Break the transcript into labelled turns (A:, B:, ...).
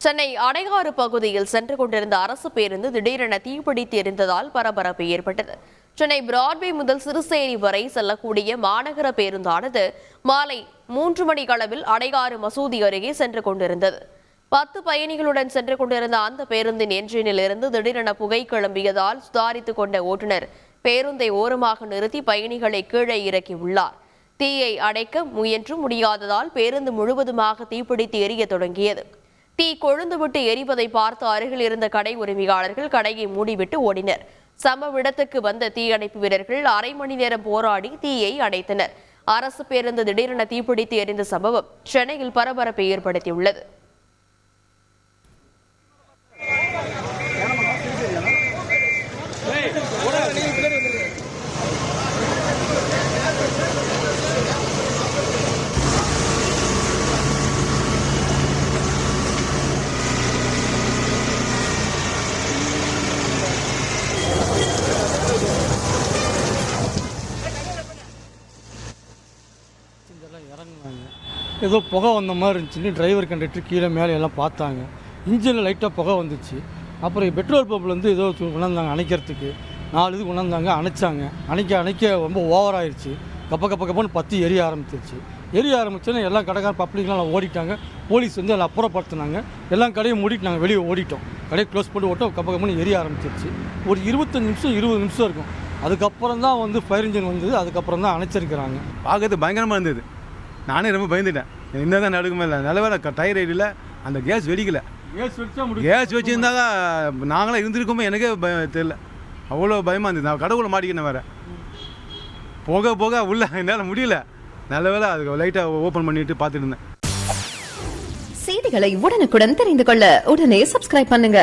A: சென்னை அடையாறு பகுதியில் சென்று கொண்டிருந்த அரசு பேருந்து திடீரென தீப்பிடித்து எரிந்ததால் பரபரப்பு ஏற்பட்டது. சென்னை பிராட்வே முதல் சிறுசேரி வரை செல்லக்கூடிய மாநகர பேருந்தானது மாலை 3 மணி அளவில் அடையாறு மசூதி அருகே சென்று கொண்டிருந்தது. 10 பயணிகளுடன் சென்று கொண்டிருந்த அந்த பேருந்தின் என்ஜினில் இருந்து திடீரென புகை கிளம்பியதால் சுதாரித்துக் கொண்ட ஓட்டுநர் பேருந்தை ஓரமாக நிறுத்தி பயணிகளை கீழே இறக்கியுள்ளார். தீயை அடைக்க முயன்றும் முடியாததால் பேருந்து முழுவதுமாக தீப்பிடித்து எரிய தொடங்கியது. தீ கொழுந்துவிட்டு எரிவதை பார்த்து அருகில் இருந்த கடை உரிமையாளர்கள் கடையை மூடிவிட்டு ஓடினர். சம்பவ இடத்துக்கு வந்த தீயணைப்பு வீரர்கள் அரை மணி நேரம் போராடி தீயை அடைத்தனர். அரசு பேருந்து திடீரென தீப்பிடித்து எரிந்த சம்பவம் சென்னையில் பரபரப்பை ஏற்படுத்தியுள்ளது.
B: இறங்குனாங்க. ஏதோ புகை வந்த மாதிரி இருந்துச்சுன்னு டிரைவர் கண்டக்டர் கீழே மேலே எல்லாம் பார்த்தாங்க. இன்ஜினில் லைட்டாக புகை வந்துச்சு. அப்புறம் பெட்ரோல் பம்ப்லேருந்து ஏதோ கொண்டாந்தாங்க அணைக்கிறதுக்கு. 4 இது கொண்டாந்தாங்க, அணைச்சாங்க. அணைக்க ரொம்ப ஓவராகிடுச்சு. கப்பன்னு பற்றி எரிய ஆரம்பிச்சிருச்சு. எரிய ஆரம்பிச்சோன்னே எல்லாம் கடைக்கார பப்ளிக்லாம் ஓடிட்டாங்க. போலீஸ் வந்து எல்லாம் அப்புறப்படுத்தினாங்க. எல்லாம் கடையை மூடிட்டு நாங்கள் வெளியே ஓடிட்டோம். கடையை க்ளோஸ் பண்ணி ஓட்டோம். கப்பன்னு எரிய ஆரம்பிச்சிருச்சு. ஒரு 25 நிமிஷம் 20 நிமிஷம் இருக்கும். அதுக்கப்புறம் தான் வந்து ஃபயர் இன்ஜின் வந்தது. அதுக்கப்புறம் தான் அணைச்சிருக்கிறாங்க.
C: பார்க்கறது பயங்கரமாக இருந்தது. நானே ரொம்ப பயந்துட்டேன். என்ன தான் நடுக்குமே இல்லை. நல்ல வேலை டயர் ஐடியில் அந்த கேஸ் வெடிக்கலை. கேஸ் வச்சுருந்தாங்க நாங்களாம் இருந்திருக்கோமே எனக்கே தெரியல. அவ்வளோ பயமாக இருந்தது. நான் கடவுளை மாட்டிக்கினேன் வேறு. போக உள்ள என்னால் முடியல. நல்ல வேலை அதுக்கு லைட்டாக ஓப்பன் பண்ணிட்டு பார்த்துட்டு இருந்தேன்.
D: செய்திகளை உடனுக்குடன் தெரிந்து கொள்ள உடனே சப்ஸ்கிரைப் பண்ணுங்க.